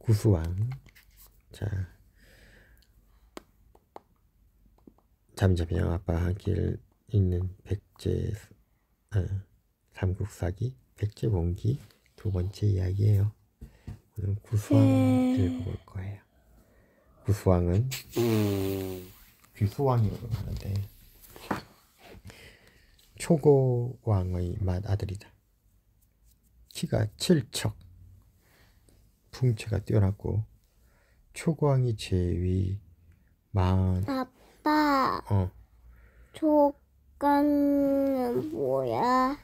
구수왕. 자, 잠잠이랑 아빠와 함께 읽는 백제 삼국사기 백제봉기 두 번째 이야기예요. 오늘 구수왕 읽어볼 거예요. 구수왕은 귀수왕이라고 하는데 초고왕의 맏아들이다. 키가 7척, 풍채가 뛰어났고 초고왕이 제위 아빠, 초강은 뭐야?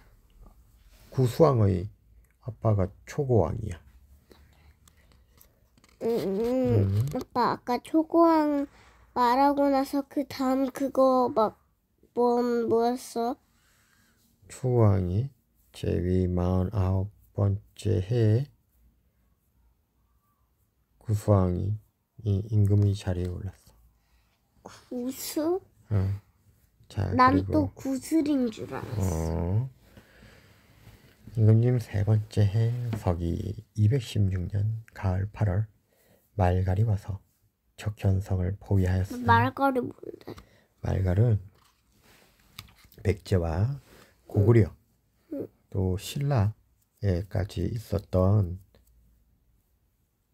구수왕의 아빠가 초고왕이야. 아빠 아까 초고왕 말하고 나서 그 다음 그거 뭐였어? 초고왕이 제위 49번째 해에 구수왕이 임금의 자리에 올랐어. 구수? 자, 난 또 구슬인 줄 알았어. 임금님 세 번째 해 서기 216년 가을 8월 말갈이 와서 적현성을 포위하였으나 말갈이 뭔데? 말갈은 백제와 고구려 또 신라에까지 있었던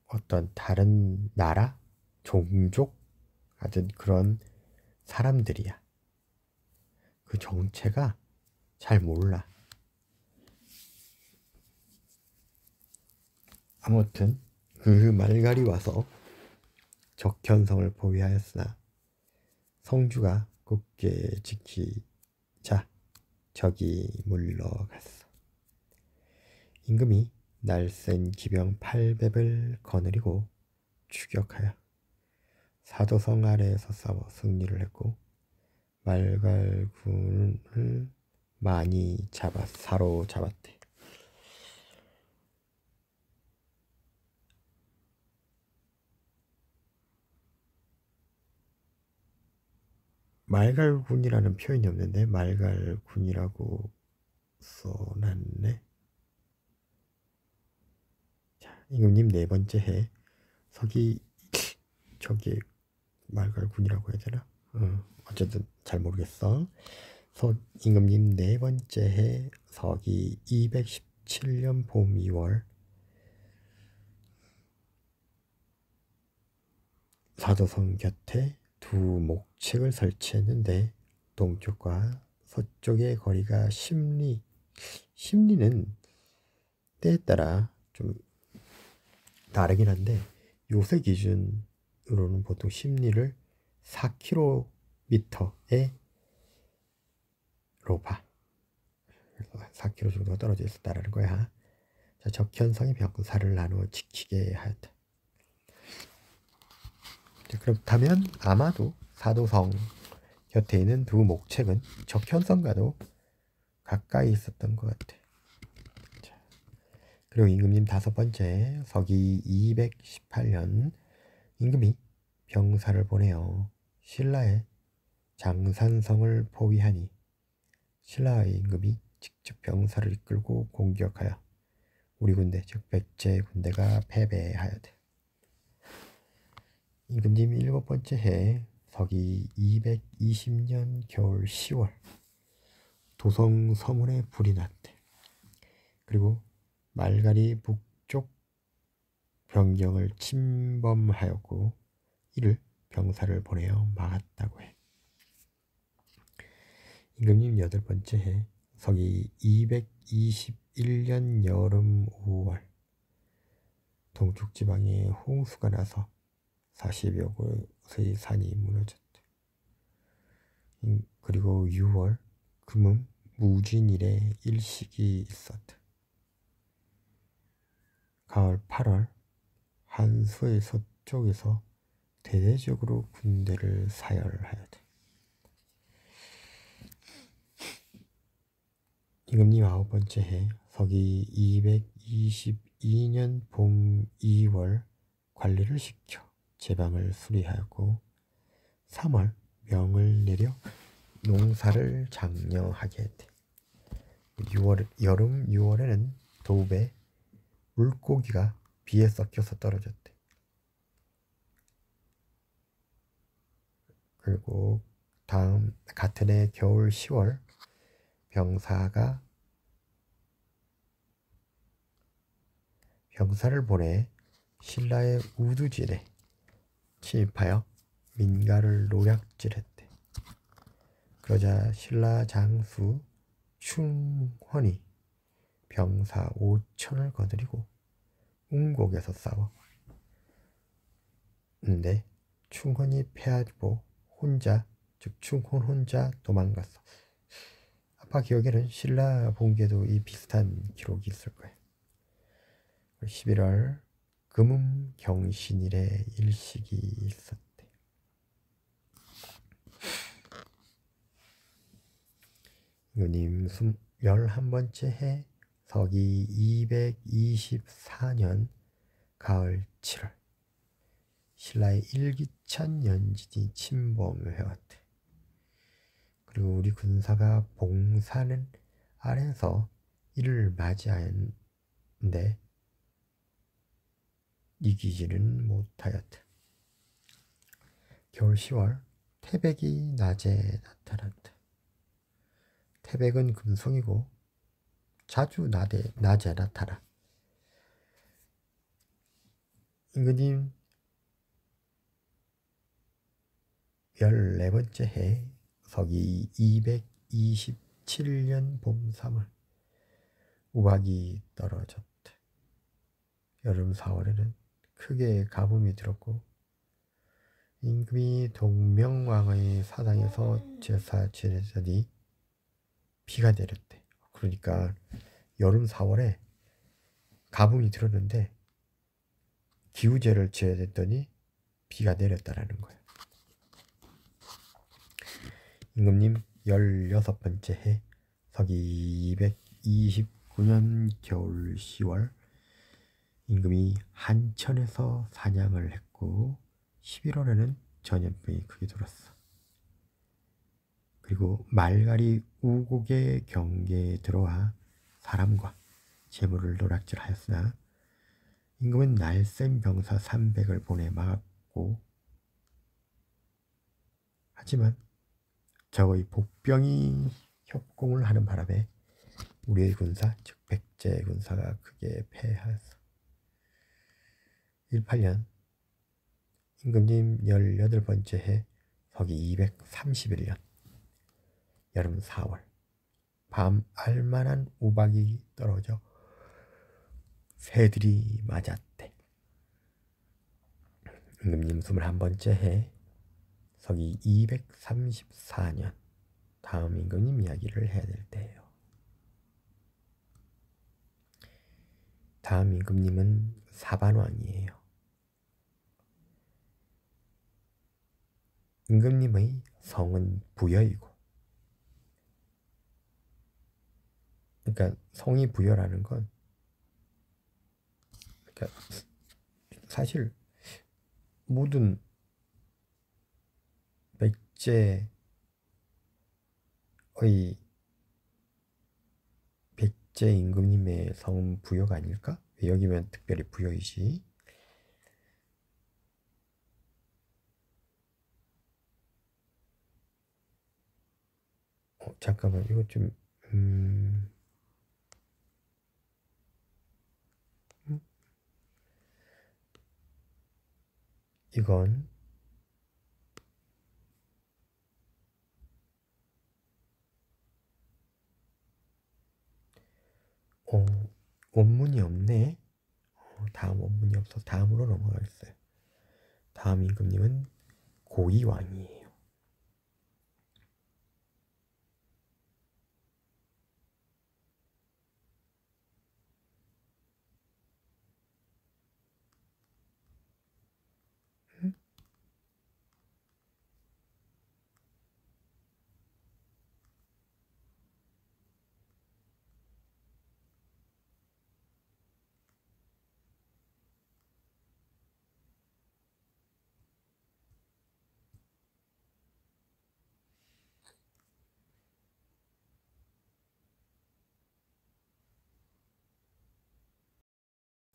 어떤 다른 나라, 종족 같은 그런 사람들이야. 그 정체가 잘 몰라. 아무튼 그 말갈이 와서 적현성을 포위하였으나 성주가 굳게 지키자 적이 물러갔어. 임금이 날쌘 기병 800을 거느리고 추격하여 사도성 아래에서 싸워 승리를 했고 말갈군을 많이 사로잡았대. 말갈군이라는 표현이 없는데 말갈군이라고 써놨네. 자, 임금님 네 번째 해 서기 저기 말갈군이라고 해야 되나? 어쨌든 잘 모르겠어. 임금님 네 번째 해 서기 217년 봄 2월 사도성 곁에 두 목책을 설치했는데 동쪽과 서쪽의 거리가 10리. 10리는 때에 따라 좀 다르긴 한데 요새 기준으로는 보통 10리를 4km에 봐. 4km 정도가 떨어져 있었다라는 거야. 자, 적현성이 병사를 나누어 지키게 하였다. 자, 그렇다면 아마도 사도성 곁에 있는 두 목책은 적현성과도 가까이 있었던 것 같아. 자, 그리고 임금님 다섯 번째 서기 218년 임금이 병사를 보내어 신라의 장산성을 포위하니 신라의 임금이 직접 병사를 이끌고 공격하여 우리 군대 즉 백제 군대가 패배하였대. 임금님 일곱 번째 해 서기 220년 겨울 10월 도성 서문에 불이 났대. 그리고 말갈이 북쪽 변경을 침범하였고 이를 병사를 보내어 막았다고 해. 임금님 여덟 번째 해 서기 221년 여름 5월 동쪽 지방에 홍수가 나서 40여 곳의 산이 무너졌대. 그리고 6월 금음 무진일에 일식이 있었다. 가을 8월 한수의 서쪽에서 대대적으로 군대를 사열하였다. 임금님 아홉 번째 해 서기 222년 봄 2월 관리를 시켜 제방을 수리하였고 3월 명을 내려 농사를 장려하게 했대. 여름 6월에는 도읍에 물고기가 비에 섞여서 떨어졌대. 그리고 다음 같은 해 겨울 10월 병사가 병사를 보내 신라의 우두질에 침입하여 민가를 노략질했대. 그러자 신라 장수 충헌이 병사 5천을 거느리고 운곡에서 싸웠는데 충헌이 패하고 혼자, 즉 충헌 혼자 도망갔어. 아빠 기억에는 신라 봉기에도 이 비슷한 기록이 있을 거예요. 11월 금음 경신일에 일식이 있었대. 임금님 11번째 해 서기 224년 가을 7월 신라의 일기천 연진이 침범을 해왔대. 그리고 우리 군사가 봉사는 아래서 이를 맞이하였는데 이기지는 못하였다. 겨울 10월 태백이 낮에 나타났다. 태백은 금성이고 자주 낮에 나타나. 임금님 14번째 해 서기 227년 봄 3월 우박이 떨어졌다. 여름 4월에는 크게 가뭄이 들었고 임금이 동명왕의 사당에서 제사 지내더니 비가 내렸대. 그러니까 여름 4월에 가뭄이 들었는데 기우제를 지어야 됐더니 비가 내렸다라는 거예요. 임금님 16번째 해 서기 229년 겨울 10월 임금이 한천에서 사냥을 했고 11월에는 전염병이 크게 돌았어. 그리고 말갈이 우곡의 경계에 들어와 사람과 재물을 노략질하였으나 임금은 날쌘 병사 300을 보내 막았고 하지만 적의 복병이 협공을 하는 바람에 우리의 군사 즉 백제 군사가 크게 패하였어. 18년 임금님 18번째 해 서기 231년 여름 4월 밤 알만한 우박이 떨어져 새들이 맞았대. 임금님 21번째 해 서기 234년 다음 임금님 이야기를 해야 될 때예요. 다음 임금님은 사반왕이에요. 임금님의 성은 부여이고, 그러니까 성이 부여라는 건, 그러니까 사실 모든 백제의 백제 임금님의 성은 부여가 아닐까? 여기면 특별히 부여이지. 잠깐만 이거 좀 이건 원문이 없네. 다음 원문이 없어서 다음으로 넘어가겠어요. 다음 임금님은 고이왕이에요.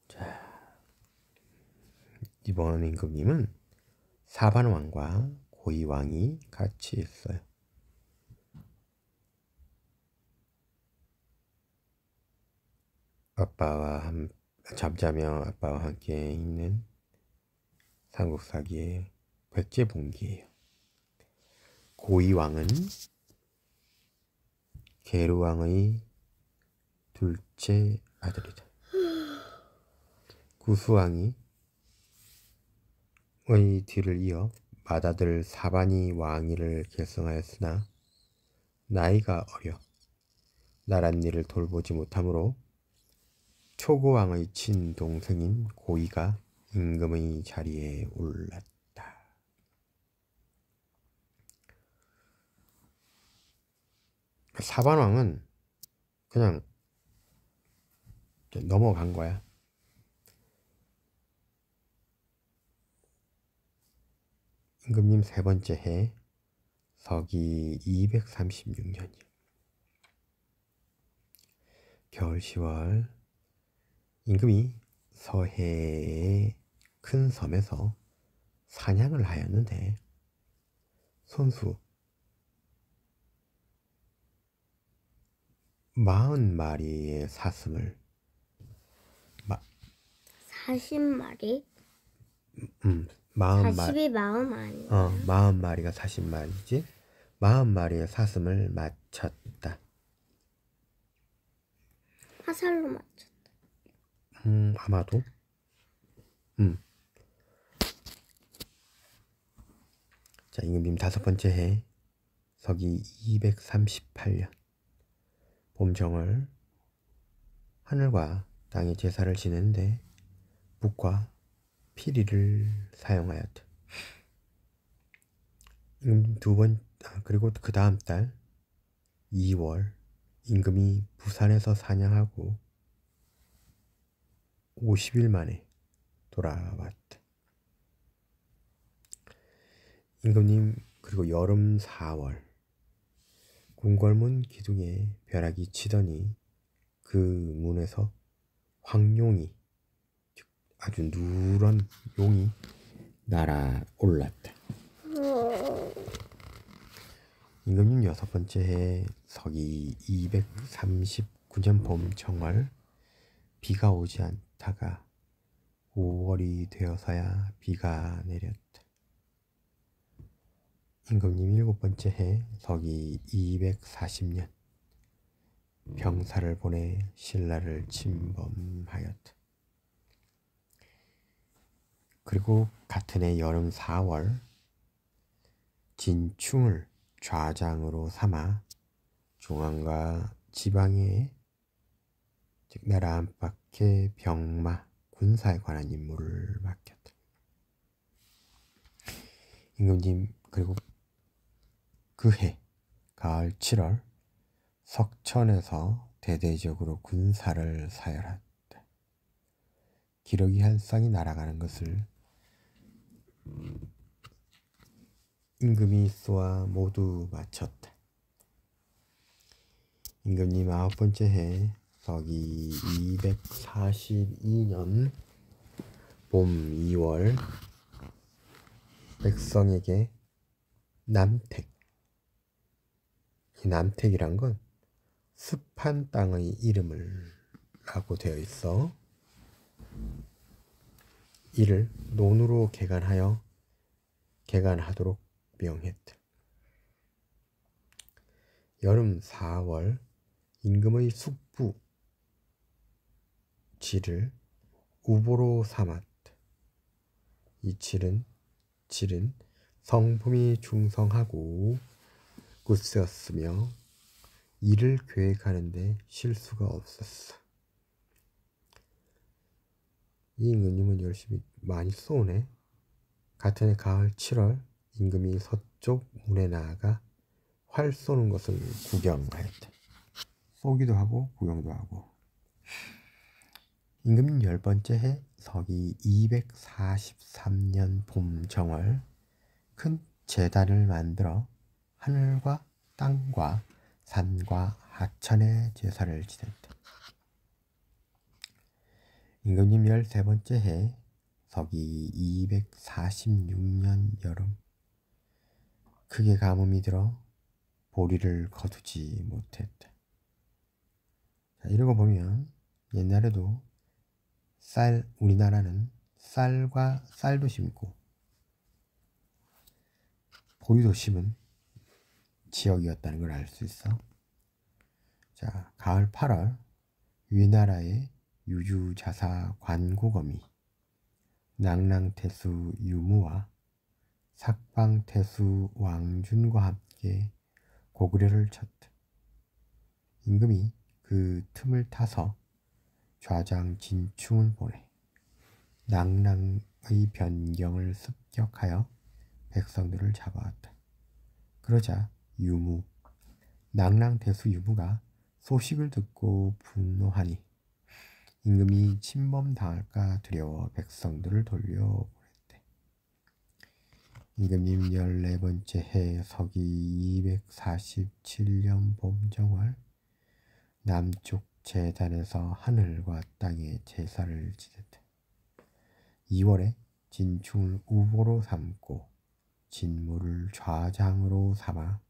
자, 이번 임금님은 사반왕과 고이왕이 같이 있어요. 잠자며 아빠와 함께 있는 삼국사기의 백제봉기예요. 고이왕은 계루왕의 둘째 아들이다. 구수왕이 의 뒤를 이어 맏아들 사반이 왕위를 계승하였으나 나이가 어려 나랏일을 돌보지 못하므로 초고왕의 친동생인 고이가 임금의 자리에 올랐다. 사반왕은 그냥 넘어간 거야. 임금님 세 번째 해 서기 236년이요. 겨울 10월 임금이 서해의 큰 섬에서 사냥을 하였는데 손수 40마리의 사슴을 40마리? 40이 40이 아니야. 40마리가 40마리지. 40마리의 사슴을 맞췄다. 화살로 맞췄다. 아마도. 자, 임금님 다섯 번째 해 서기 238년 봄정월 하늘과 땅에 제사를 지내는데 묵과 피리를 사용하였다. 그리고 그 다음 달 2월 임금이 부산에서 사냥하고 50일 만에 돌아왔다. 임금님 그리고 여름 4월 궁궐문 기둥에 벼락이 치더니 그 문에서 황룡이 아주 누런 용이 날아올랐다. 임금님 여섯 번째 해 서기 239년 봄 정월 비가 오지 않다가 5월이 되어서야 비가 내렸다. 임금님 일곱 번째 해 서기 240년 병사를 보내 신라를 침범하였다. 그리고 같은 해 여름 4월 진충을 좌장으로 삼아 중앙과 지방에 즉 나라 안팎의 병마 군사에 관한 임무를 맡겼다. 임금님 그리고 그해 가을 7월 석천에서 대대적으로 군사를 사열했다. 기러기 한 쌍이 날아가는 것을 임금이 쏘아 모두 마쳤다. 임금님 아홉 번째 해 서기 242년 봄 2월 백성에게 남택, 이 남택이란 건 습한 땅의 이름을 라고 되어 있어 이를 논으로 개간하도록 명했다. 여름 4월 임금의 숙부 질을 우보로 삼았다. 이 질은 성품이 중성하고 굳세었으며 일을 계획하는데 실수가 없었어. 이 임금님은 열심히 많이 쏘네. 같은 해 가을 7월 임금이 서쪽 문에 나아가 활 쏘는 것을 구경하였다. 쏘기도 하고 구경도 하고. 임금님 열 번째 해 서기 243년 봄 정월 큰 제단을 만들어 하늘과 땅과 산과 하천에 제사를 지냈다. 임금님 13번째 해 서기 246년 여름 크게 가뭄이 들어 보리를 거두지 못했다. 자, 이러고 보면 옛날에도 우리나라는 쌀도 심고 보리도 심은 지역이었다는 걸 알 수 있어. 자, 가을 8월 위나라의 유주자사 관고검이 낭랑태수 유무와 삭방태수 왕준과 함께 고구려를 쳤다. 임금이 그 틈을 타서 좌장 진충을 보내 낭랑의 변경을 습격하여 백성들을 잡아왔다. 그러자 낭랑태수 유무가 소식을 듣고 분노하니 임금이 침범당할까 두려워 백성들을 돌려보냈대. 임금님 14번째 해 서기 247년 봄정월 남쪽 제단에서 하늘과 땅에 제사를 지냈다. 2월에 진충을 우보로 삼고 진무를 좌장으로 삼아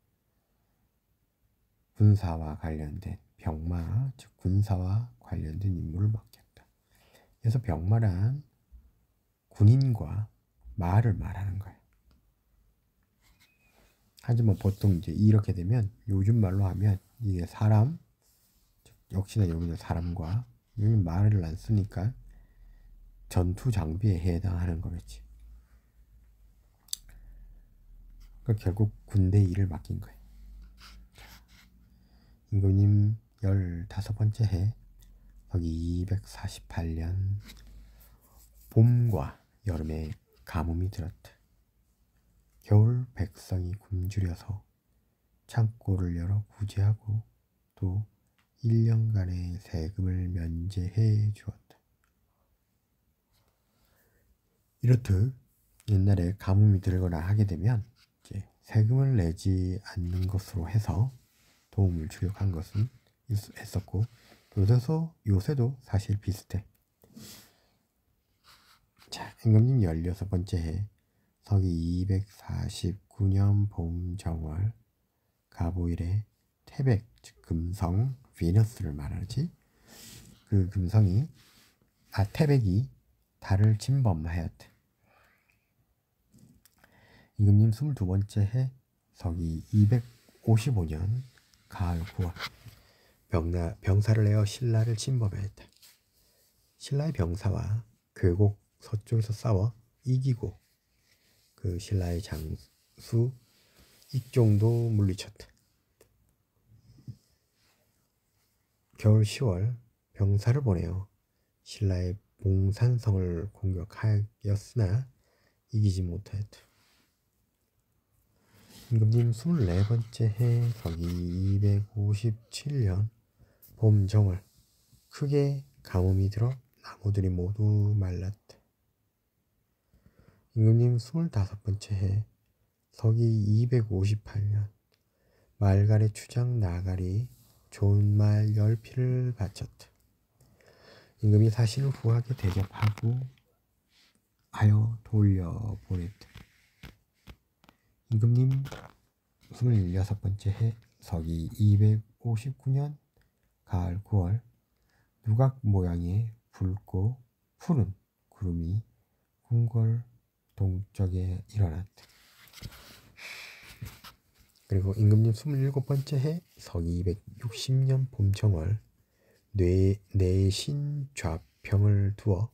군사와 관련된 병마, 즉 군사와 관련된 임무를 맡겼다. 그래서 병마란 군인과 말을 말하는 거예요. 하지만 보통 이제 이렇게 되면 요즘 말로 하면 이게 사람, 역시나 여기는 사람과 여기 말을 안 쓰니까 전투 장비에 해당하는 거겠지. 그러니까 결국 군대 일을 맡긴 거예요. 임금님 15번째 해 서기 248년 봄과 여름에 가뭄이 들었다. 겨울 백성이 굶주려서 창고를 열어 구제하고 또 1년간의 세금을 면제해 주었다. 이렇듯 옛날에 가뭄이 들거나 하게 되면 이제 세금을 내지 않는 것으로 해서 도움을 주려고 한 것은 했었고, 요새도 사실 비슷해. 자, 임금님 16번째 해 서기 249년 봄 정월 가보일에 태백, 즉 금성, 비너스를 말하지. 그 태백이 달을 침범하였다. 임금님 22번째 해 서기 255년 가을 9월 병사를 내어 신라를 침범하였다. 신라의 병사와 괴곡 서쪽에서 싸워 이기고 그 신라의 장수 익종도 물리쳤다. 겨울 10월 병사를 보내어 신라의 봉산성을 공격하였으나 이기지 못하였다. 임금님 24번째 해 서기 257년 봄 정월 크게 가뭄이 들어 나무들이 모두 말랐다. 임금님 25번째 해 서기 258년 말갈의 추장 나갈이 좋은 말 10피를 바쳤다. 임금이 사신을 후하게 대접하고 하여 돌려보냈다. 임금님 26번째 해 서기 259년 가을 9월 누각 모양의 붉고 푸른 구름이 궁궐 동쪽에 일어났다. 그리고 임금님 27번째 해 서기 260년 봄정월 내신 좌평을 두어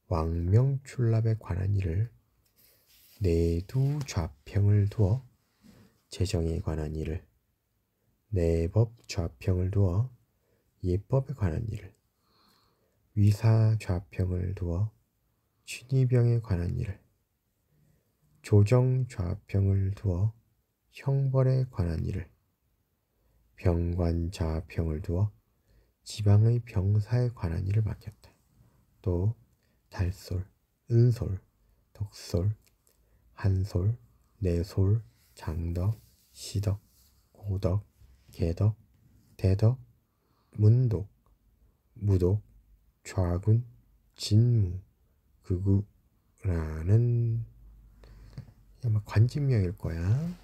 왕명출납에 관한 일을, 내두 좌평을 두어 재정에 관한 일을, 내법 좌평을 두어 예법에 관한 일을, 위사 좌평을 두어 취니병에 관한 일을, 조정 좌평을 두어 형벌에 관한 일을, 병관 좌평을 두어 지방의 병사에 관한 일을 맡겼다. 또 달솔, 은솔, 덕솔, 한솔, 내솔, 장덕, 시덕, 고덕, 개덕, 대덕, 문독, 무독, 좌군, 진무, 극우라는 아마 관직명일 거야.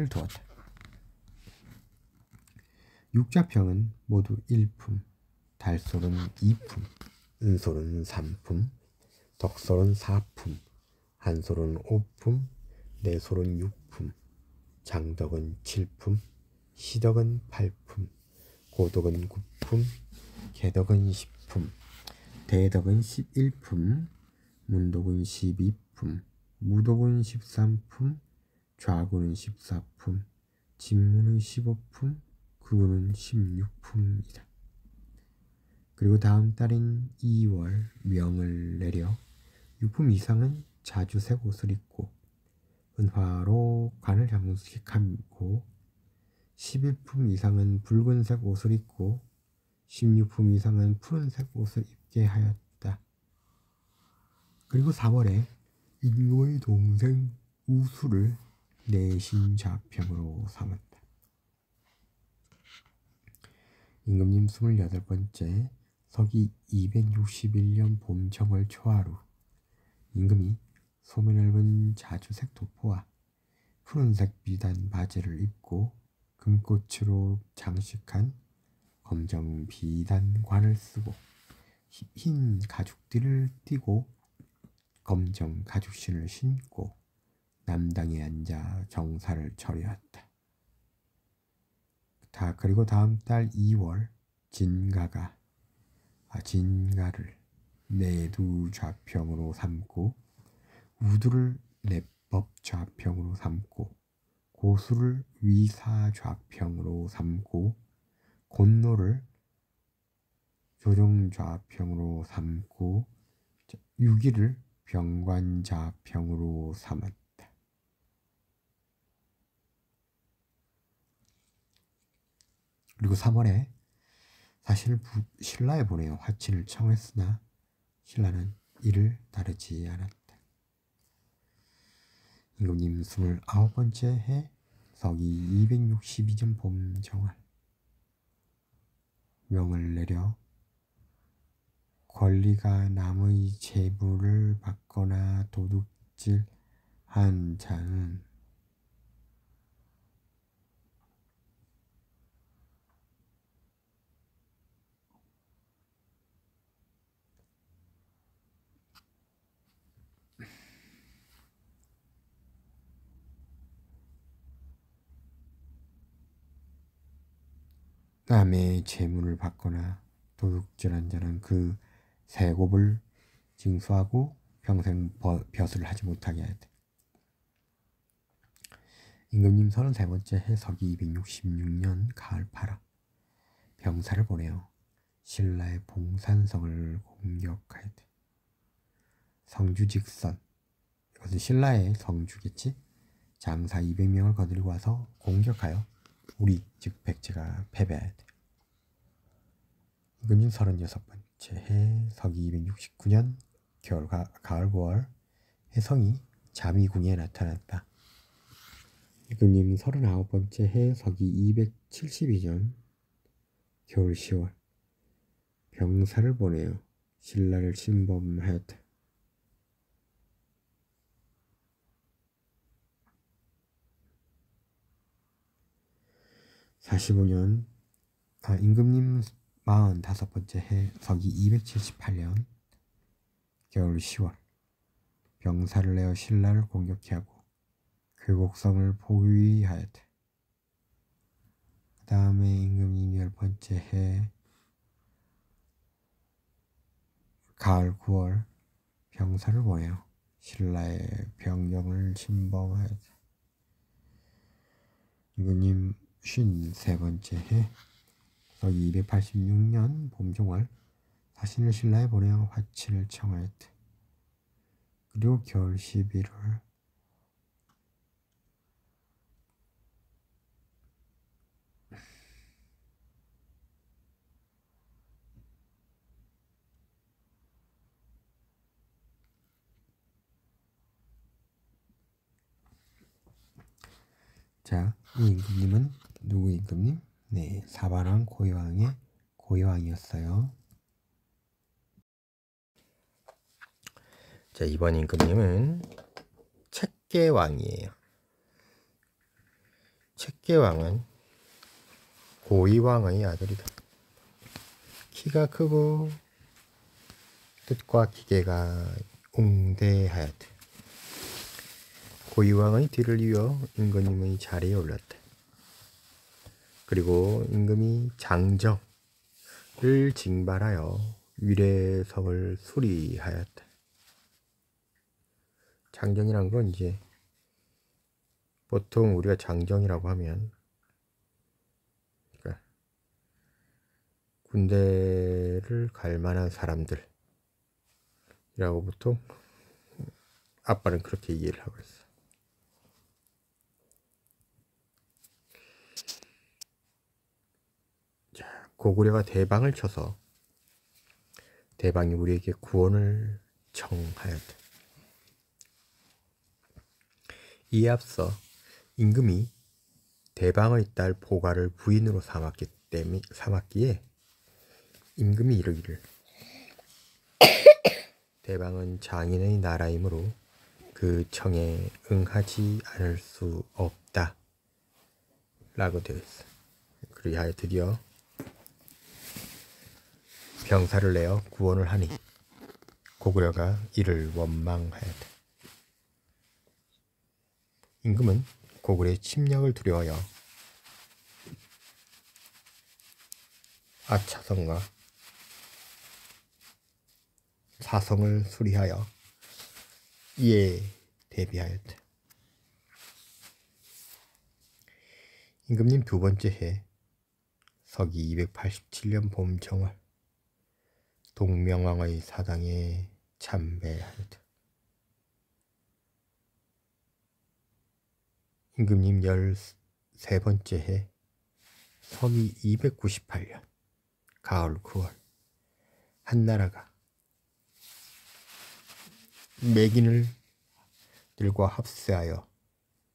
두었다. 육좌평은 모두 1품, 달솔은 2품, 은솔은 3품, 덕솔은 4품, 한솔은 5품, 내솔은 6품, 장덕은 7품, 시덕은 8품, 고덕은 9품, 개덕은 10품, 대덕은 11품, 문덕은 12품, 무덕은 13품, 좌구는 14품, 진무는 15품, 극우는 16품이다. 그리고 다음 달인 2월 명을 내려 6품 이상은 자주색 옷을 입고 은화로 관을 장식하고 11품 이상은 붉은색 옷을 입고 16품 이상은 푸른색 옷을 입게 하였다. 그리고 3월에 임금의 동생 우수를 내신 좌평으로 삼았다. 임금님 28번째 서기 261년 봄 정월 초하루 임금이 소매 넓은 자주색 도포와 푸른색 비단 바지를 입고 금꽃으로 장식한 검정 비단관을 쓰고 흰 가죽띠를 띠고 검정 가죽신을 신고 남당에 앉아 정사를 처리했다. 그리고 다음 달 2월 진가를 내두 좌평으로 삼고 우두를 내법 좌평으로 삼고 고수를 위사 좌평으로 삼고 곤노를 조정 좌평으로 삼고 유기를 병관 좌평으로 삼았다. 그리고 3월에 사실 신라에 보내어 화친을 청했으나 신라는 이를 따르지 않았다. 임금님 29번째 해 서기 262년 봄 정월 명을 내려 권리가 남의 재물을 받거나 도둑질한 자는 남의 재물을 받거나 도둑질한 자는 그 세곱을 징수하고 평생 벼슬을 하지 못하게 해야 돼. 임금님 33번째 해 서기 266년 가을 8월 병사를 보내어 신라의 봉산성을 공격하야 돼. 성주직선, 이것은 신라의 성주겠지. 장사 200명을 거느리고 와서 공격하여 우리 즉 백제가 패배해야 돼. 임금님 36번째 해 서기 269년 가을 9월 혜성이 자미궁에 나타났다. 임금님 39번째 해 서기 272년 겨울 10월 병사를 보내어 신라를 침범하였다. 임금님 45번째 해 서기 278년 겨울 10월 병사를 내어 신라를 공격하고 괴곡성을 포위하였다. 그 다음에 임금님 10번째 해 가을 9월 병사를 보내어 신라의 병경을 침범하였다. 임금님 53번째 해 서기 286년 봄정월 사신을 신라에 보내어 화친을 청하였다. 그리고 겨울 11월 자, 이 임금님은 누구 임금님? 네, 사반왕 고유왕의 고유왕이었어요. 자, 이번 임금님은 책계왕이에요. 책계왕은 고위왕의 아들이다. 키가 크고 뜻과 기계가 웅대하였다. 고위왕의 뒤를 이어 임금님의 자리에 올랐다. 그리고 임금이 장정을 징발하여 위례성을 수리하였다. 장정이란 건 이제 보통 우리가 장정이라고 하면 그러니까 군대를 갈 만한 사람들이라고 보통 아빠는 그렇게 이해를 하고 있어. 자, 고구려가 대방을 쳐서 대방이 우리에게 구원을 청하였다. 이에 앞서 임금이 대방의 딸 보가를 부인으로 삼았기에 임금이 이르기를 대방은 장인의 나라이므로 그 청에 응하지 않을 수 없다 라고 되어 있어. 그리하여 드디어 병사를 내어 구원을 하니 고구려가 이를 원망하였다. 임금은 고구려의 침략을 두려워하여 아차성과 사성을 수리하여 이에 대비하였다. 임금님 두 번째 해 서기 287년 봄 정월 동명왕의 사당에 참배하였다. 임금님 13번째 해 서기 298년 가을 9월 한나라가 매긴을들과 합세하여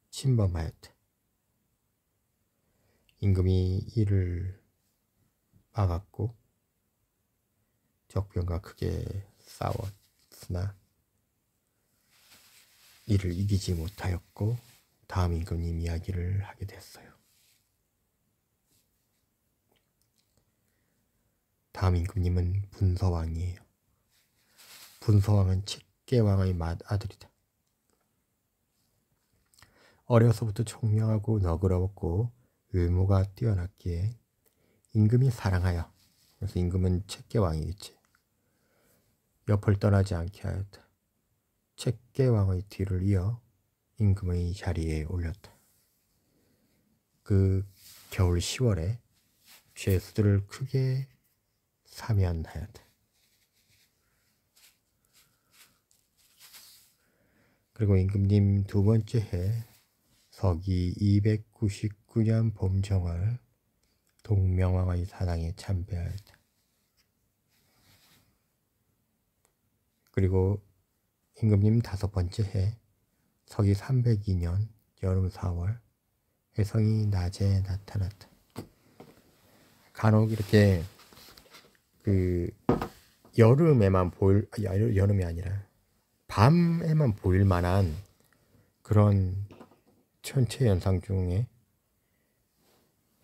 침범하였다. 임금이 이를 막았고 적병과 크게 싸웠으나 이를 이기지 못하였고 다음 임금님 이야기를 하게 됐어요. 다음 임금님은 분서왕이에요. 분서왕은 책계왕의 맏아들이다. 어려서부터 총명하고 너그러웠고 외모가 뛰어났기에 임금이 사랑하여, 그래서 임금은 책계왕이겠지, 옆을 떠나지 않게 하였다. 책계왕의 뒤를 이어 임금의 자리에 올렸다. 그 겨울 10월에 죄수들을 크게 사면하였다. 그리고 임금님 두 번째 해 서기 299년 봄 정월 동명왕의 사당에 참배하였다. 그리고 임금님 다섯 번째 해 서기 302년 여름 4월 혜성이 낮에 나타났다. 간혹 이렇게 여름에만 보일, 여름이 아니라 밤에만 보일 만한 그런 천체 현상 중에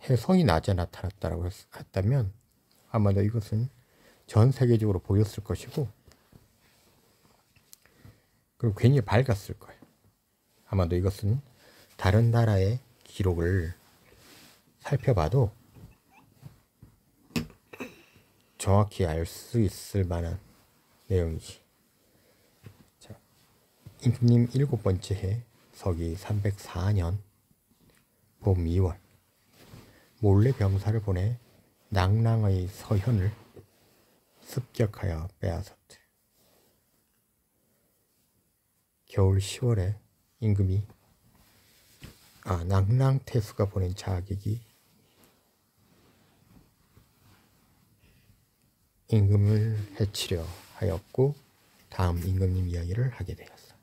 혜성이 낮에 나타났다라고 했다면 아마도 이것은 전 세계적으로 보였을 것이고, 그리고 굉장히 밝았을 거예요. 아마도 이것은 다른 나라의 기록을 살펴봐도 정확히 알 수 있을 만한 내용이지. 자, 임금님 일곱 번째 해 서기 304년 봄 2월 몰래 병사를 보내 낭랑의 서현을 습격하여 빼앗았다. 겨울 10월에 임금이 낭랑태수가 보낸 자객이 임금을 해치려 하였고 다음 임금님 이야기를 하게 되었어.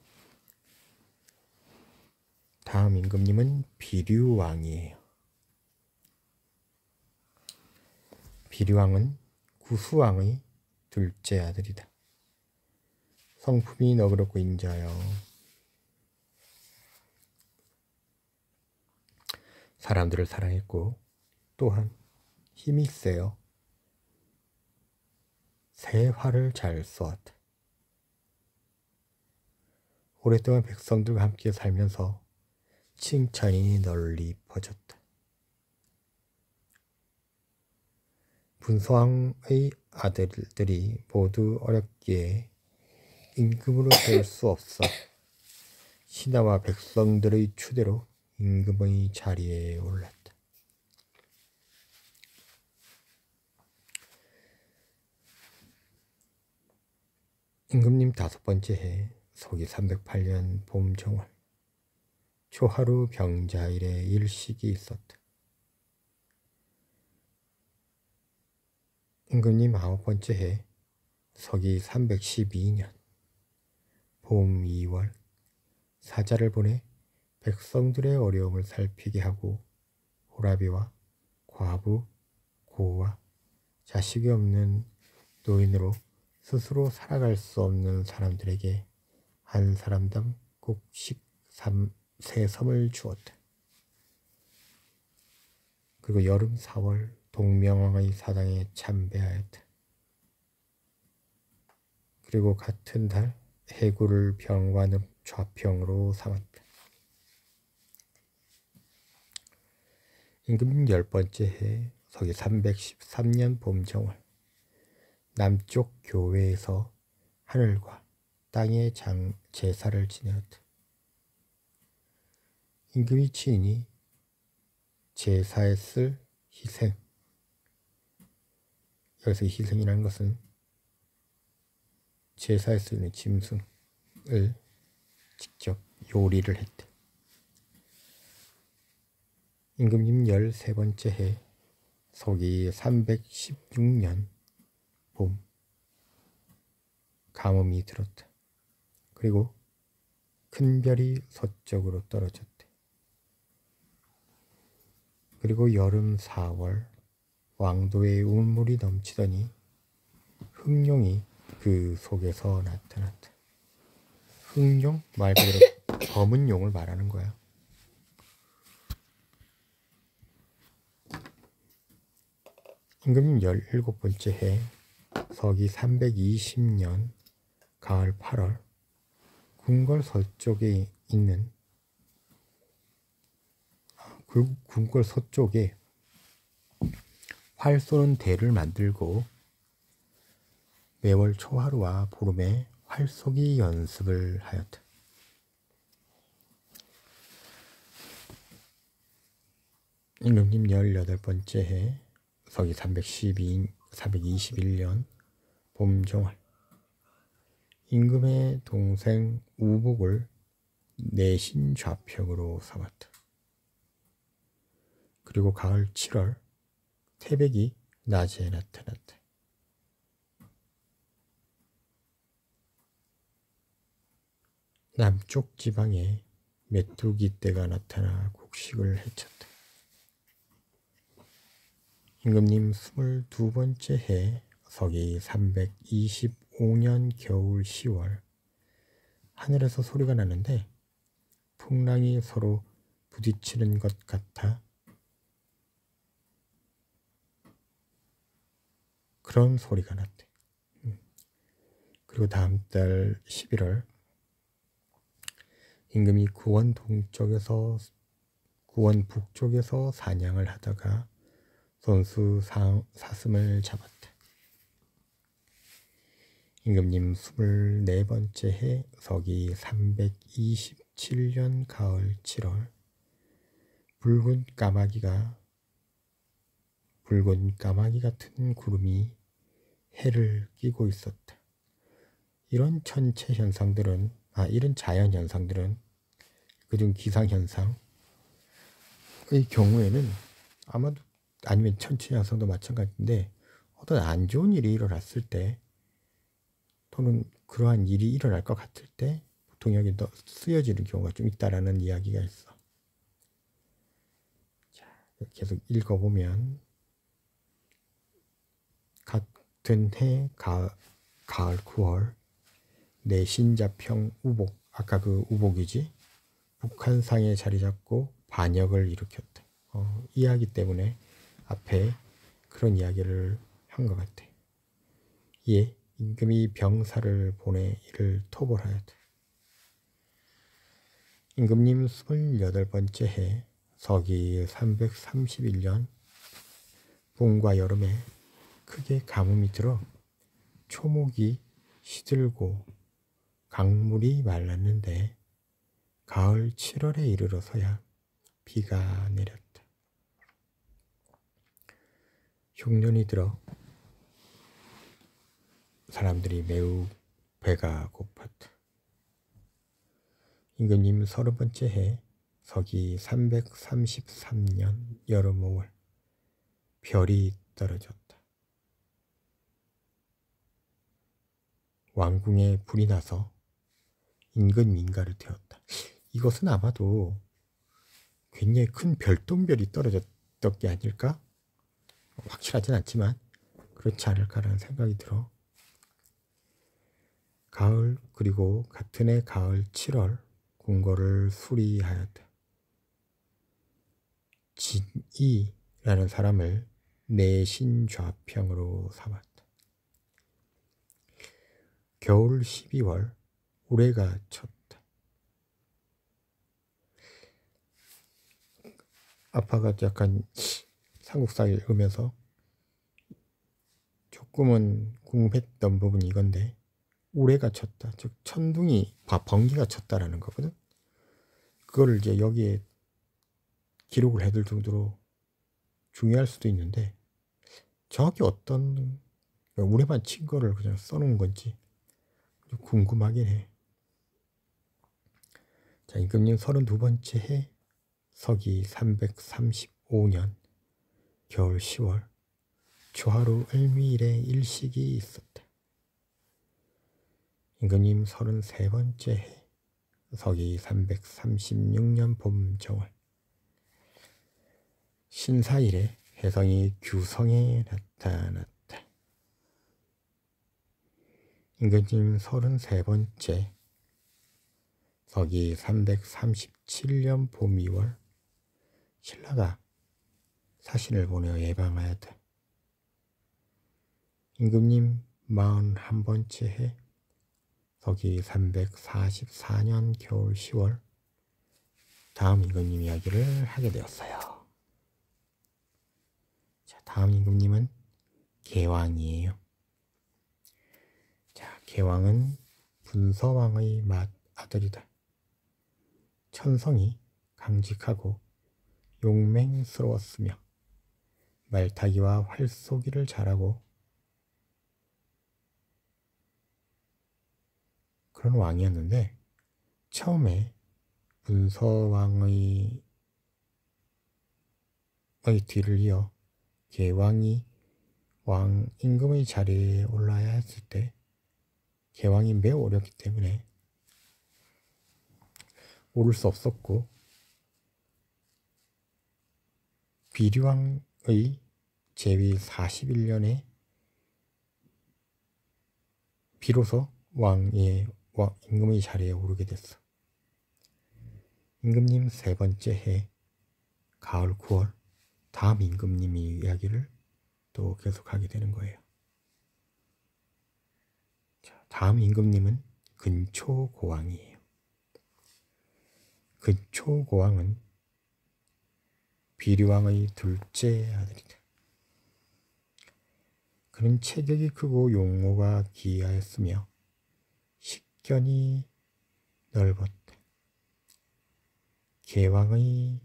다음 임금님은 비류왕이에요. 비류왕은 구수왕의 둘째 아들이다. 성품이 너그럽고 인자하여 사람들을 사랑했고 또한 힘이 세요. 새 활을 잘 쏘았다. 오랫동안 백성들과 함께 살면서 칭찬이 널리 퍼졌다. 분소왕의 아들들이 모두 어렵기에 임금으로 될 수 없어 신하와 백성들의 추대로 임금의 자리에 올랐다. 임금님 5번째 해 서기 308년 봄 정월 초하루 병자일에 일식이 있었다. 임금님 9번째 해 서기 312년 봄 2월 사자를 보내 백성들의 어려움을 살피게 하고 호라비와 과부, 고와 자식이 없는 노인으로 스스로 살아갈 수 없는 사람들에게 한 사람당 곡식 3섬을 주었다. 그리고 여름 4월 동명왕의 사당에 참배하였다. 그리고 같은 달 해구를 병관읍 좌평으로 삼았다. 임금 10번째 해 서기 313년 봄 정월 남쪽 교회에서 하늘과 땅의 제사를 지내었다. 임금이 친히 제사에 쓸 희생, 여기서 희생이라는 것은 제사에 쓰는 짐승을 직접 요리를 했대. 임금님 13번째 해 서기 316년 봄 가뭄이 들었다. 그리고 큰 별이 서쪽으로 떨어졌대. 그리고 여름 4월 왕도에 우물이 넘치더니 흑룡이 그 속에서 나타났다. 흑룡 말 그대로 검은 용을 말하는 거야. 임금님 17번째 해 서기 320년 가을 8월 궁궐 서쪽에 있는 궁궐 서쪽에 활 쏘는 대를 만들고 매월 초하루와 보름에 활쏘기 연습을 하였다. 임금님 18번째 해 서기 321년 봄 정월 임금의 동생 우복을 내신 좌평으로 삼았다. 그리고 가을 7월 태백이 낮에 나타났다. 남쪽 지방에 메뚜기 떼가 나타나 곡식을 해쳤다. 임금님 22번째 해 서기 325년 겨울 10월 하늘에서 소리가 나는데 풍랑이 서로 부딪히는 것 같아 그런 소리가 났대. 그리고 다음 달 11월 임금이 구원 북쪽에서 사냥을 하다가 손수 사슴을 잡았다. 임금님 24번째 해 서기 327년 가을 7월 붉은 까마귀 같은 구름이 해를 끼고 있었다. 이런 이런 자연 현상들은 그중 기상 현상의 경우에는 아니면 천체 현상도 마찬가지인데 어떤 안 좋은 일이 일어났을 때 또는 그러한 일이 일어날 것 같을 때 보통 여기 더 쓰여지는 경우가 좀 있다라는 이야기가 있어. 자, 계속 읽어보면 같은 해 가을 9월 내신자평 우복, 아까 그 우복이지, 북한상에 자리 잡고 반역을 일으켰다. 이해하기 때문에 앞에 그런 이야기를 한 것 같아. 이에 임금이 병사를 보내 이를 토벌하였다. 임금님 28번째 해 서기 331년 봄과 여름에 크게 가뭄이 들어 초목이 시들고 강물이 말랐는데 가을 7월에 이르러서야 비가 내렸다. 흉년이 들어 사람들이 매우 배가 고팠다. 임금님 30번째 해 서기 333년 여름 5월 별이 떨어졌다. 왕궁에 불이 나서 인근 민가를 태웠다. 이것은 아마도 굉장히 큰 별똥별이 떨어졌던 게 아닐까? 확실하진 않지만 그렇지 않을까라는 생각이 들어. 가을 그리고 같은 해 가을 7월 궁궐을 수리하였다. 진이라는 사람을 내신좌평으로 삼았다. 겨울 12월 우레가 쳤다. 아빠가 약간 삼국사 읽으면서 조금은 궁금했던 부분이 이건데 우레가 쳤다. 즉 천둥이 번개가 쳤다라는 거거든. 그거를 이제 여기에 기록을 해둘 정도로 중요할 수도 있는데 정확히 어떤 우레만 친 거를 그냥 써놓은 건지 좀 궁금하긴 해. 자, 임금님 32번째 해 서기 335년 겨울 10월 조하루 을미일에 일식이 있었다. 임금님 33번째 해 서기 336년 봄 정월 신사일에 혜성이 규성에 나타났다. 임금님 33번째 서기 337년 봄 2월 신라가 사신을 보내어 예방하였다. 임금님 41번째 해 서기 344년 겨울 10월 다음 임금님 이야기를 하게 되었어요. 자, 다음 임금님은 계왕이에요. 자, 계왕은 분서왕의 맏아들이다. 천성이 강직하고 용맹스러웠으며 말타기와 활쏘기를 잘하고 그런 왕이었는데 처음에 분서왕의 뒤를 이어 계왕이 왕 임금의 자리에 올라야 했을 때 계왕이 매우 어렵기 때문에 오를 수 없었고 비류왕의 제위 41년에 비로소 임금의 자리에 오르게 됐어. 임금님 3번째 해 가을 9월 다음 임금님의 이야기를 또 계속하게 되는 거예요. 자, 다음 임금님은 근초고왕이에요. 근초고왕은 비류왕의 둘째 아들이다. 그는 체격이 크고 용모가 기이하였으며 식견이 넓었다. 계왕의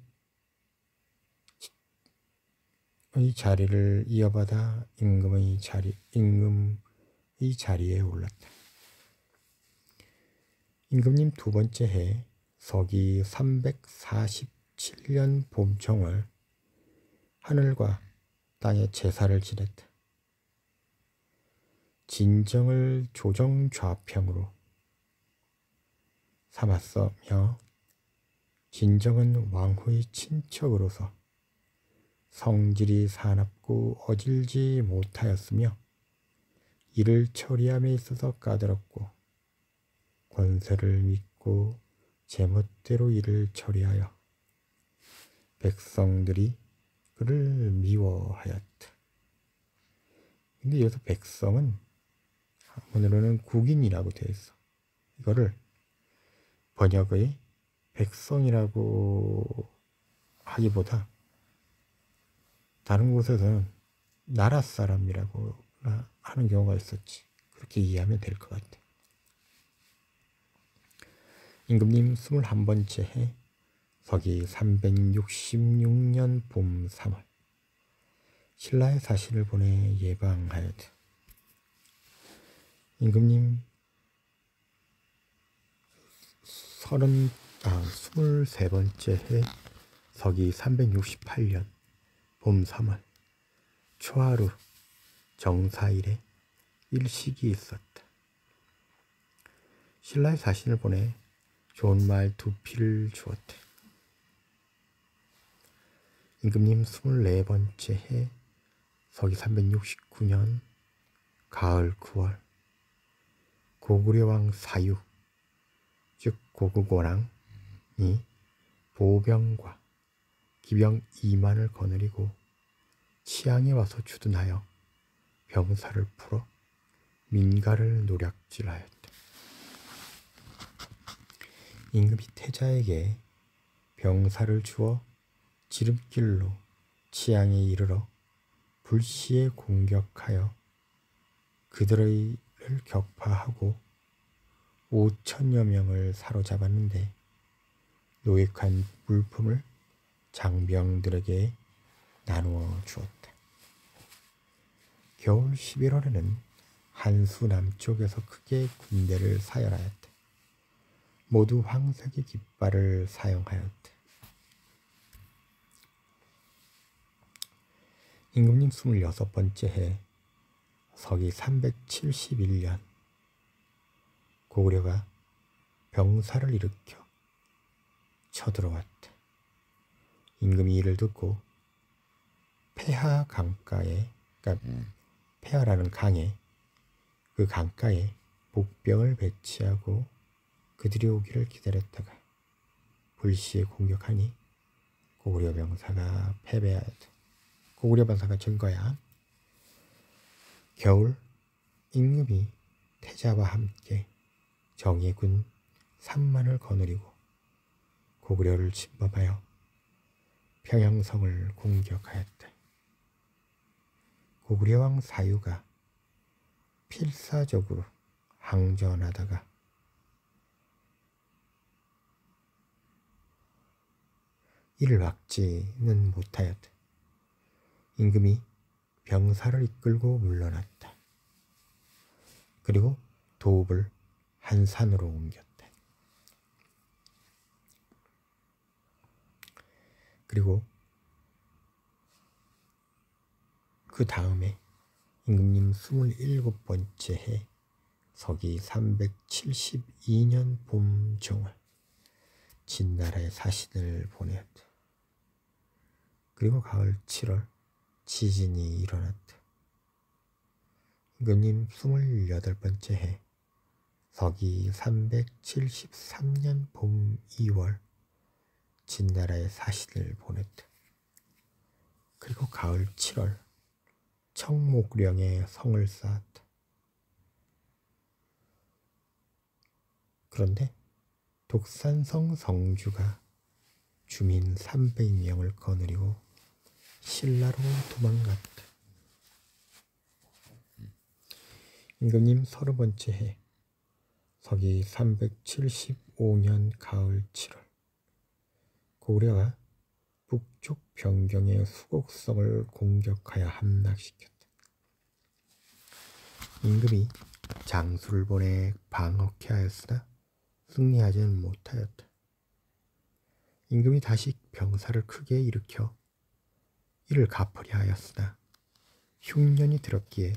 자리를 이어받아 임금의 자리에 올랐다. 임금님 2번째 해 서기 347년 봄정월 하늘과 땅에 제사를 지냈다. 진정을 조정좌평으로 삼았으며 진정은 왕후의 친척으로서 성질이 사납고 어질지 못하였으며 이를 처리함에 있어서 까다롭고 권세를 믿고 제멋대로 이를 처리하여 백성들이 그를 미워하였다. 근데 여기서 백성은 한문으로는 국인이라고 되어 있어. 이거를 번역의 백성이라고 하기보다 다른 곳에서는 나라 사람이라고 하는 경우가 있었지. 그렇게 이해하면 될 것 같아. 임금님 21번째 해 서기 366년 봄 3월 신라의 사신을 보내 예방하였다. 임금님 23번째 해 서기 368년 봄 3월 초하루 정사일에 일식이 있었다. 신라의 사신을 보내 좋은 말 2피를 주었다. 임금님 24번째 해 서기 369년 가을 9월 고구려왕 사유 즉 고구고랑이 보병과 기병 2만을 거느리고 치양에 와서 주둔하여 병사를 풀어 민가를 노략질하였다. 임금이 태자에게 병사를 주어 지름길로 치양에 이르러 불시에 공격하여 그들을 격파하고 5천여 명을 사로잡았는데 노획한 물품을 장병들에게 나누어 주었다. 겨울 11월에는 한수 남쪽에서 크게 군대를 사열하였다. 모두 황색의 깃발을 사용하였다. 임금님 26번째 해 서기 371년 고구려가 병사를 일으켜 쳐들어왔다. 임금이 이를 듣고 폐하 강가에, 그러니까 폐하라는 강에, 그 강가에 복병을 배치하고 그들이 오기를 기다렸다가 불시에 공격하니 고구려 병사가 패배하였다. 고구려 병사가 진 거야. 겨울 임금이 태자와 함께 정예군 3만을 거느리고 고구려를 침범하여 평양성을 공격하였다. 고구려 왕 사유가 필사적으로 항전하다가 이를 막지는 못하였다. 임금이 병사를 이끌고 물러났다. 그리고 도읍을 한산으로 옮겼다. 그리고 그 다음에 임금님 27번째 해 서기 372년 봄 정월 진나라의 사신을 보내었다. 그리고 가을 7월 지진이 일어났다. 임금님 28번째 해 서기 373년 봄 2월 진나라의 사신을 보냈다. 그리고 가을 7월 청목령에 성을 쌓았다. 그런데 독산성 성주가 주민 300명을 거느리고 신라로 도망갔다. 임금님 30번째 해 서기 375년 가을 7월 고구려가 북쪽 변경의 수곡성을 공격하여 함락시켰다. 임금이 장수를 보내 방어케 하였으나 승리하지는 못하였다. 임금이 다시 병사를 크게 일으켜 이를 갚으려 하였으나 흉년이 들었기에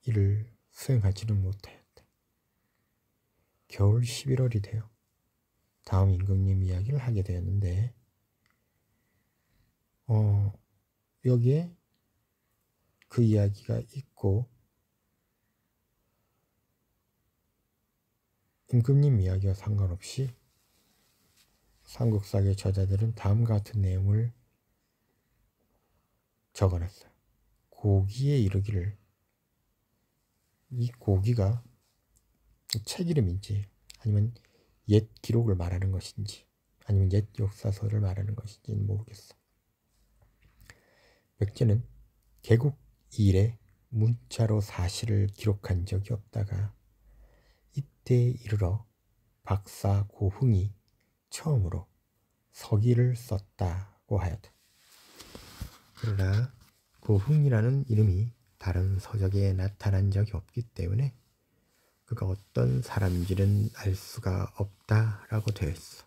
이를 수행하지는 못하였다. 겨울 11월이 되어 다음 임금님 이야기를 하게 되었는데 여기에 그 이야기가 있고 임금님 이야기와 상관없이 삼국사의 저자들은 다음과 같은 내용을 적어놨어요. 고기에 이르기를, 이 고기가 책 이름인지 아니면 옛 기록을 말하는 것인지 아니면 옛 역사서를 말하는 것인지는 모르겠어. 백제는 개국 이래 문자로 사실을 기록한 적이 없다가 이때에 이르러 박사 고흥이 처음으로 서기를 썼다고 하였다. 그러나 고흥이라는 이름이 다른 서적에 나타난 적이 없기 때문에 그가 어떤 사람인지는 알 수가 없다라고 되어 있어.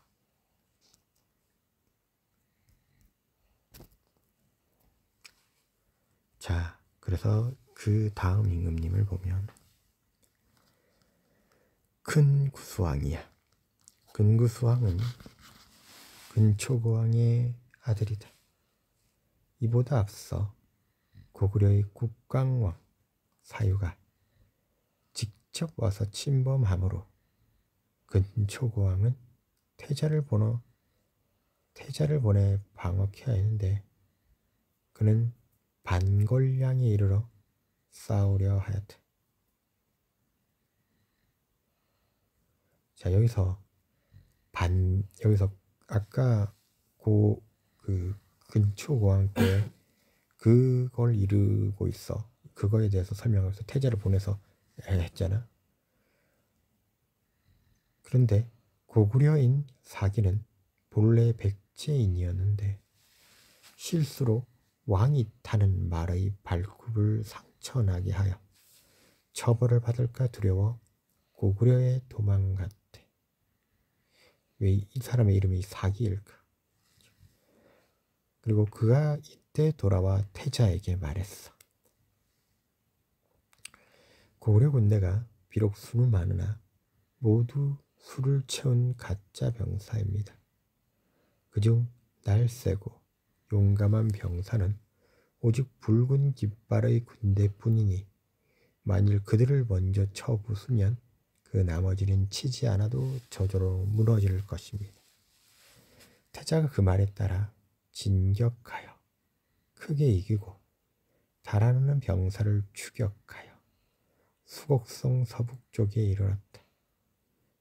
자, 그래서 그 다음 임금님을 보면 근구수왕이야. 근구수왕은 근초고왕의 아들이다. 이보다 앞서 고구려의 국광왕 사유가 직접 와서 침범함으로 근초고왕은 태자를 보내 방어케 하였는데 그는 반골량에 이르러 싸우려 하였다. 자, 여기서 아까 그 근초고왕 때 그걸 이루고 있어. 그거에 대해서 설명하면서 태자를 보내서 했잖아. 그런데 고구려인 사기는 본래 백제인이었는데 실수로 왕이 타는 말의 발굽을 상처나게 하여 처벌을 받을까 두려워 고구려에 도망갔대. 왜 이 사람의 이름이 사기일까? 그리고 그가 이때 돌아와 태자에게 말했어. 고구려 군대가 비록 수는 많으나 모두 수를 채운 가짜 병사입니다. 그중 날쌔고 용감한 병사는 오직 붉은 깃발의 군대뿐이니 만일 그들을 먼저 쳐 부수면 그 나머지는 치지 않아도 저절로 무너질 것입니다. 태자가 그 말에 따라 진격하여 크게 이기고 달아나는 병사를 추격하여 수곡성 서북쪽에 이르렀다.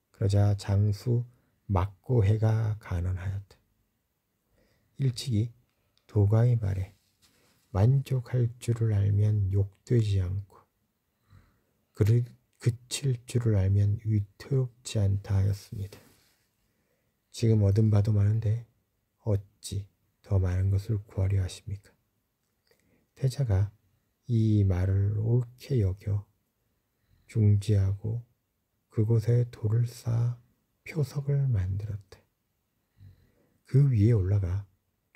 그러자 장수 막고해가 간언하였다. 일찍이 도가의 말에 만족할 줄을 알면 욕되지 않고 그를 그칠 줄을 알면 위태롭지 않다 하였습니다. 지금 얻은 바도 많은데 어찌 더 많은 것을 구하려 하십니까? 태자가 이 말을 옳게 여겨 중지하고 그곳에 돌을 쌓아 표석을 만들었다. 그 위에 올라가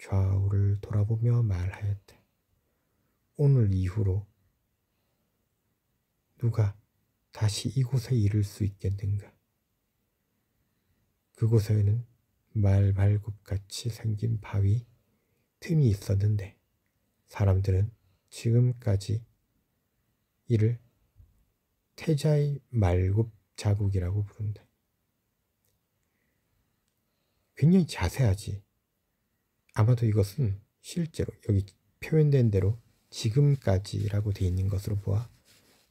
좌우를 돌아보며 말하였다. 오늘 이후로 누가 다시 이곳에 이를 수 있겠는가? 그곳에는 말발굽같이 생긴 바위 틈이 있었는데 사람들은 지금까지 이를 태자의 말굽 자국이라고 부른다. 굉장히 자세하지. 아마도 이것은 실제로 여기 표현된 대로 지금까지라고 되어 있는 것으로 보아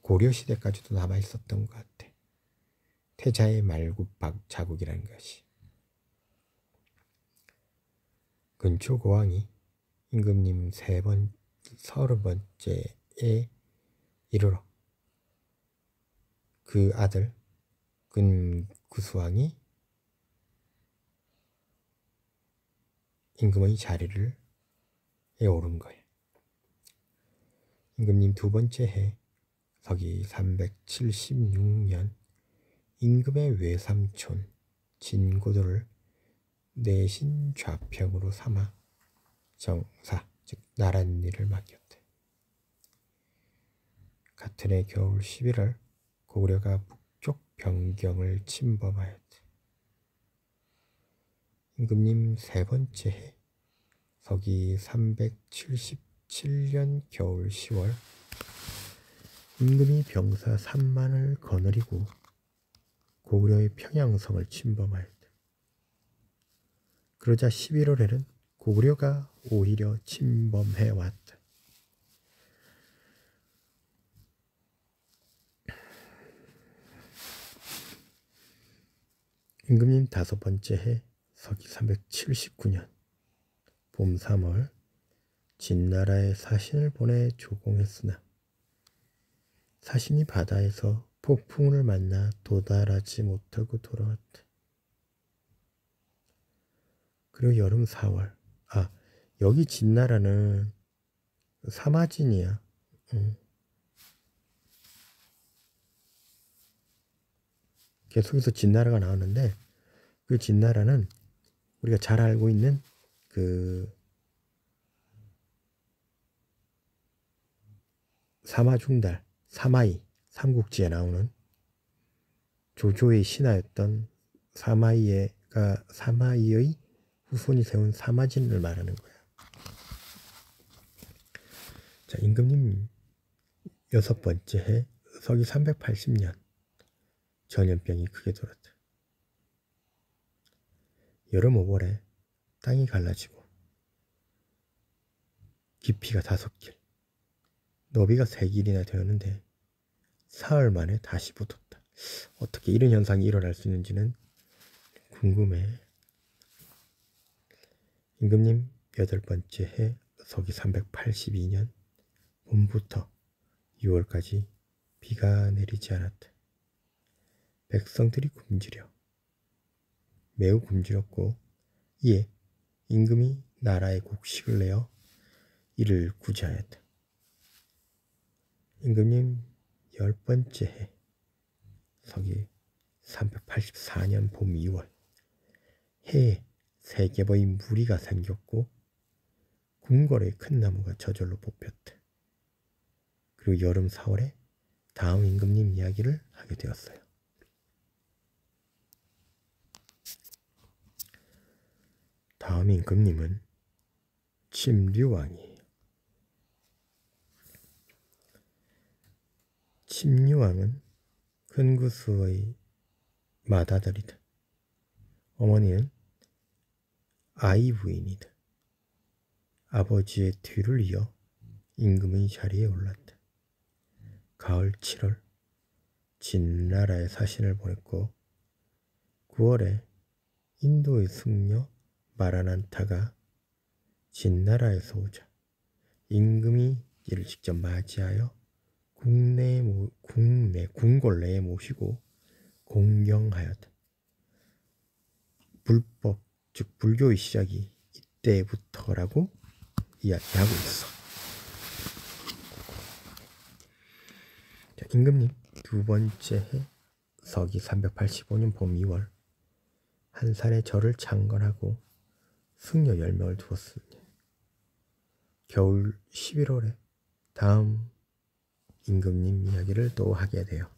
고려시대까지도 남아있었던 것 같아. 태자의 말굽 자국이라는 것이. 근초고왕이 임금님 30번째에 이르러 그 아들 근구수왕이 임금의 자리를 오른 거예요. 임금님 두 번째 해 서기 376년 임금의 외삼촌 진고도를 내신 좌평으로 삼아 정사, 즉 나란 일을 맡겼대. 같은 해 겨울 11월 고구려가 북쪽 변경을 침범하였대. 임금님 세 번째 해 서기 377년 겨울 10월 임금이 병사 3만을 거느리고 고구려의 평양성을 침범하였다. 그러자 11월에는 고구려가 오히려 침범해 왔다. 임금님 5번째 해 서기 379년 봄 3월 진나라에 사신을 보내 조공했으나 사신이 바다에서 폭풍을 만나 도달하지 못하고 돌아왔다. 그리고 여름 4월, 여기 진나라는 사마진이야. 계속해서 진나라가 나오는데 그 진나라는 우리가 잘 알고 있는 그 사마중달, 사마이, 삼국지에 나오는 조조의 신하였던 사마이의 후손이 세운 사마진을 말하는 거야. 자, 임금님 6번째 해 서기 380년 전염병이 크게 돌았다. 여름 5월에 땅이 갈라지고 깊이가 5길, 너비가 3길이나 되었는데 사흘 만에 다시 붙었다. 어떻게 이런 현상이 일어날 수 있는지는 궁금해. 임금님 8번째 해 서기 382년 봄부터 6월까지 비가 내리지 않았다. 백성들이 매우 굶주렸고 이에 임금이 나라에 곡식을 내어 이를 구제하였다. 임금님 10번째 해 서기 384년 봄 2월 해에 3개의 무리가 생겼고 궁궐의 큰 나무가 저절로 뽑혔다. 그리고 여름 4월에 다음 임금님 이야기를 하게 되었어요. 다음 임금님은 침류왕이에요. 침류왕은 큰구수의 맏아들이다. 어머니는 아이 부인이다. 아버지의 뒤를 이어 임금의 자리에 올랐다. 가을 7월 진나라에 사신을 보냈고 9월에 인도의 승려 마라난타가 진나라에서 오자 임금이 이를 직접 맞이하여 궁궐 내에 모시고 공경하였다. 불법, 즉 불교의 시작이 이때부터라고 이야기하고 있어. 자, 임금님 2번째 해 서기 385년 봄 2월 한 살에 절을 창건하고 승려 10명을 두었습니다. 겨울 11월에 다음 임금님 이야기를 또 하게 돼요.